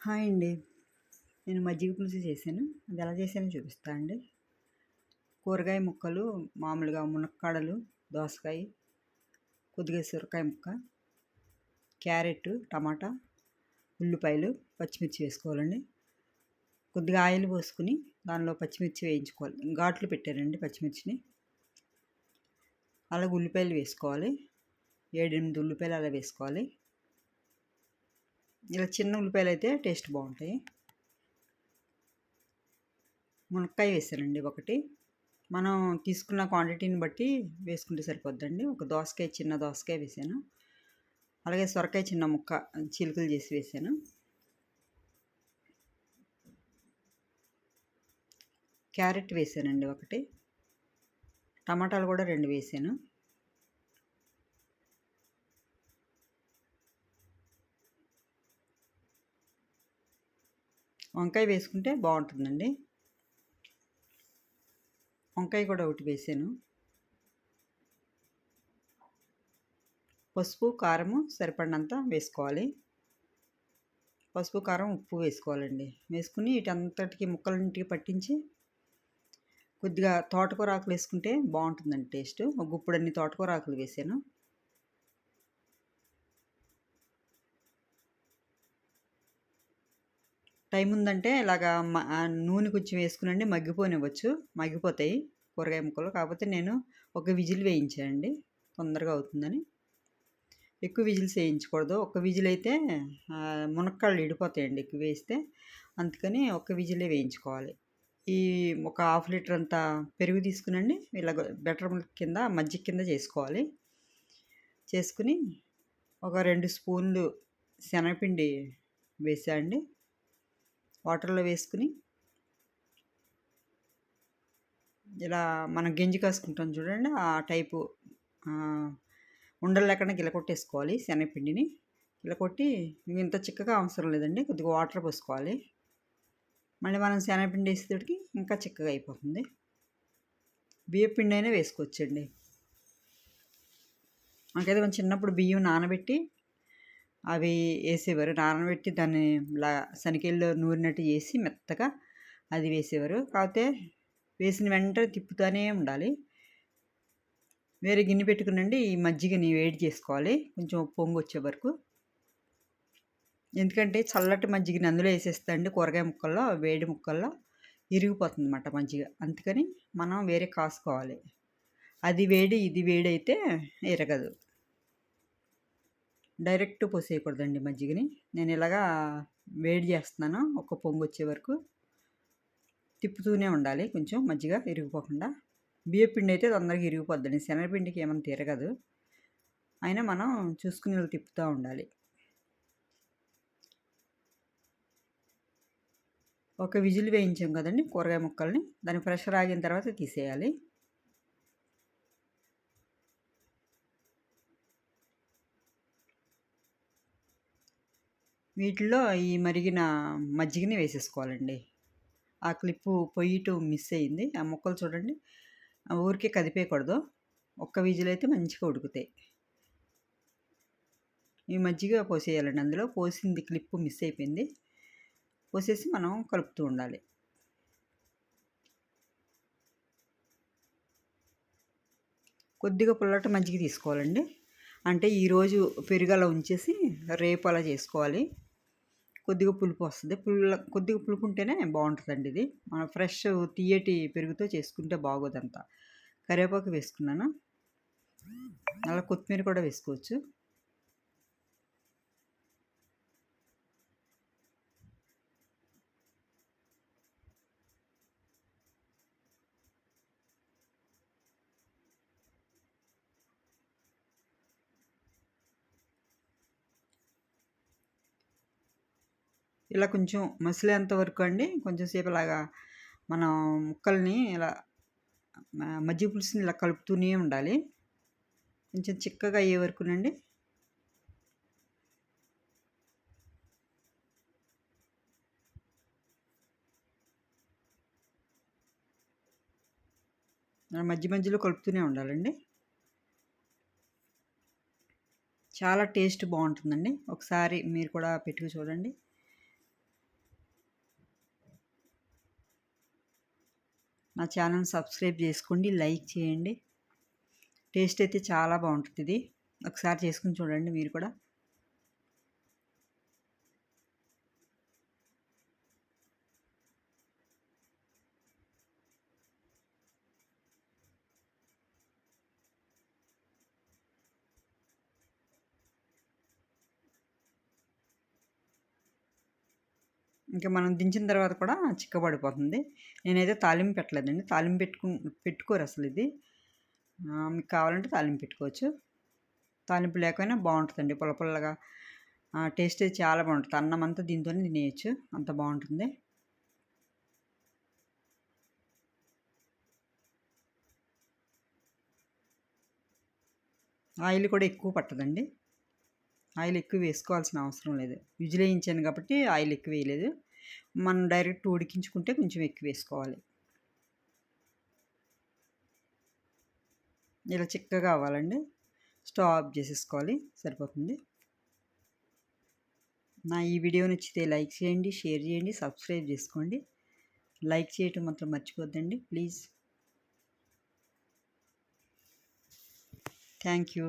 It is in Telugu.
హాయ్ అండి. నేను మజ్జిగ పులుసు చేశాను. అది ఎలా చేశానో చూపిస్తా అండి. కూరగాయ ముక్కలు మామూలుగా మునక్కాడలు, దోసకాయ, కొద్దిగా సొరకాయ ముక్క, క్యారెట్, టమాటా, ఉల్లిపాయలు, పచ్చిమిర్చి వేసుకోవాలండి. కొద్దిగా ఆయిల్ పోసుకుని దానిలో పచ్చిమిర్చి వేయించుకోవాలి. ఘాట్లు పెట్టానండి పచ్చిమిర్చిని. అలాగే ఉల్లిపాయలు వేసుకోవాలి. 7, 8 ఉల్లిపాయలు అలా వేసుకోవాలి. ఇలా చిన్న ఉల్లిపాయలు అయితే టేస్ట్ బాగుంటాయి. మునక్కాయ వేసానండి ఒకటి. మనం తీసుకున్న క్వాంటిటీని బట్టి వేసుకుంటే సరిపోద్దండి. ఒక దోసకాయ, చిన్న దోసకాయ వేసాను. అలాగే సొరకాయ చిన్న ముక్క చిలుకలు చేసి వేసాను. క్యారెట్ వేసానండి ఒకటి. టమాటాలు కూడా 2 వేసాను. వంకాయ వేసుకుంటే బాగుంటుందండి. వంకాయ కూడా ఒకటి వేసాను. పసుపు, కారము సరిపడినంత వేసుకోవాలి. పసుపు, కారం, ఉప్పు వేసుకోవాలండి. వేసుకుని వీటంతటికి ముక్కలన్నింటికి పట్టించి కొద్దిగా తోటకూర ఆకులు వేసుకుంటే బాగుంటుందండి టేస్ట్. ఒక గుప్పుడన్ని తోటకూర ఆకులు వేసాను. టైం ఉందంటే ఇలాగా నూనె కొంచెం వేసుకునండి మగ్గిపోనివ్వచ్చు. మగ్గిపోతాయి కూరగాయ ముక్కలు. కాకపోతే నేను ఒక విజిల్ వేయించానండి, తొందరగా అవుతుందని. ఎక్కువ విజిల్స్ వేయించకూడదు. ఒక విజిల్ అయితే మునక్కాళ్ళు ఇడిపోతాయండి ఎక్కువ వేస్తే. అందుకని ఒక విజిలే వేయించుకోవాలి. ఈ ఒక 1/2 లీటర్ అంత పెరుగు తీసుకునండి ఇలాగ బెటర్ మిల్క్ కింద, మజ్జిగ కింద చేసుకోవాలి. చేసుకుని ఒక 2 స్పూన్లు శనగపిండి వేసా. వాటర్లో వేసుకుని ఇలా మనం గెంజి కాసుకుంటాం చూడండి, ఆ టైపు ఉండలు లేకుండా గిలకొట్టేసుకోవాలి. శనగపిండిని గిలకొట్టి ఇంత చిక్కగా అవసరం లేదండి, కొద్దిగా వాటర్ పోసుకోవాలి. మళ్ళీ మనం శనగపిండి వేసేటికి ఇంకా చిక్కగా అయిపోతుంది. బియ్యపిండి అయినా వేసుకోవచ్చండి. నాకైతే కొంచెం చిన్నప్పుడు బియ్యం నానబెట్టి అవి వేసేవారు. నానబెట్టి దాన్ని ఇలా శనగల్లో నూరినట్టు చేసి మెత్తగా అది వేసేవారు. కాకపోతే వేసిన వెంటనే తిప్పుతూనే ఉండాలి. వేరే గిన్నె పెట్టుకునండి ఈ మజ్జిగని వేడి చేసుకోవాలి కొంచెం పొంగు వచ్చే వరకు. ఎందుకంటే చల్లటి మజ్జిగని అందులో వేసేస్తా అండి కూరగాయ ముక్కల్లో, వేడి ముక్కల్లో ఇరిగిపోతుంది అన్నమాట మజ్జిగ. అందుకని మనం వేరే కాసుకోవాలి. అది వేడి ఇది వేడి అయితే ఇరగదు. డైరెక్ట్ పోసేయకూడదండి మజ్జిగని. నేను ఇలాగా వేడి చేస్తున్నాను ఒక పొంగు వచ్చే వరకు. తిప్పుతూనే ఉండాలి కొంచెం మజ్జిగ ఇరిగిపోకుండా. బియ్యపిండి అయితే తొందరగా ఇరిగిపోద్దండి, శనగపిండికి ఏమైనా తిరగదు. అయినా మనం చూసుకుని ఇలా తిప్పుతూ ఉండాలి. ఒక విజిల్ వేయించాం కదండి కూరగాయ ముక్కల్ని, దాని ప్రెషర్ ఆగిన తర్వాత తీసేయాలి. వీటిలో ఈ మరిగిన మజ్జిగని వేసేసుకోవాలండి. ఆ క్లిప్పు పొయ్యిటు మిస్ అయ్యింది. ఆ ముక్కలు చూడండి ఊరికే కదిపేయకూడదు. ఒక్క విజిల్ అయితే మంచిగా ఉడుకుతాయి. ఈ మజ్జిగ పోసేయాలండి అందులో. పోసింది క్లిప్పు మిస్ అయిపోయింది. పోసేసి మనం కలుపుతూ ఉండాలి. కొద్దిగా పుల్లటి మజ్జిగ తీసుకోవాలండి. అంటే ఈరోజు పెరుగు అలా ఉంచేసి రేపు అలా చేసుకోవాలి. కొద్దిగా పులుపు వస్తుంది. కొద్దిగా పులుపు ఉంటేనే బాగుంటుందండి ఇది. మన ఫ్రెష్ తియ్యటి పెరుగుతో చేసుకుంటే బాగోదంతా. కరివేపాకు వేసుకున్నాను. అలా కొత్తిమీర కూడా వేసుకోవచ్చు. ఇలా కొంచెం మసిలేంత వరకు అండి, కొంచెం సేపు ఇలాగా మనం ముక్కల్ని ఇలా మజ్జిగ పులుసుని ఇలా కలుపుతూనే ఉండాలి. కొంచెం చిక్కగా అయ్యే వరకునండి. మధ్య మధ్యలో కలుపుతూనే ఉండాలండి. చాలా టేస్ట్ బాగుంటుందండి. ఒకసారి మీరు కూడా పెట్టుకు చూడండి. నా ఛానల్ సబ్స్క్రైబ్ చేసుకోండి, లైక్ చేయండి. టేస్ట్ అయితే చాలా బాగుంటుంది ఇది. ఒకసారి చేసుకుని చూడండి మీరు కూడా. ఇంకా మనం దించిన తర్వాత కూడా చిక్కబడిపోతుంది. నేనైతే తాలింపు పెట్టలేదండి. తాలింపు పెట్టుకోరు అసలు ఇది. మీకు కావాలంటే తాలింపు పెట్టుకోవచ్చు. తాలింపు లేకపోయినా బాగుంటుందండి, పుల్ల పుల్లగా. టేస్ట్ అయితే చాలా బాగుంటుంది. అన్నం అంతా దీంతోనే తినేయచ్చు, అంత బాగుంటుంది. ఆయిల్ కూడా ఎక్కువ పట్టదండి. ఆయిల్ ఎక్కువ వేసుకోవాల్సిన అవసరం లేదు. విజిల్ వేయించాను కాబట్టి ఆయిల్ ఎక్కువ వేయలేదు. మనం డైరెక్ట్ ఉడికించుకుంటే కొంచెం ఎక్కువ వేసుకోవాలి. ఇలా చిక్కగా అవ్వాలండి. స్టవ్ ఆఫ్ చేసేసుకోవాలి, సరిపోతుంది. నా ఈ వీడియో నచ్చితే లైక్ చేయండి, షేర్ చేయండి, సబ్స్క్రైబ్ చేసుకోండి. లైక్ చేయటం మాత్రం మర్చిపోద్దండి ప్లీజ్. Thank you.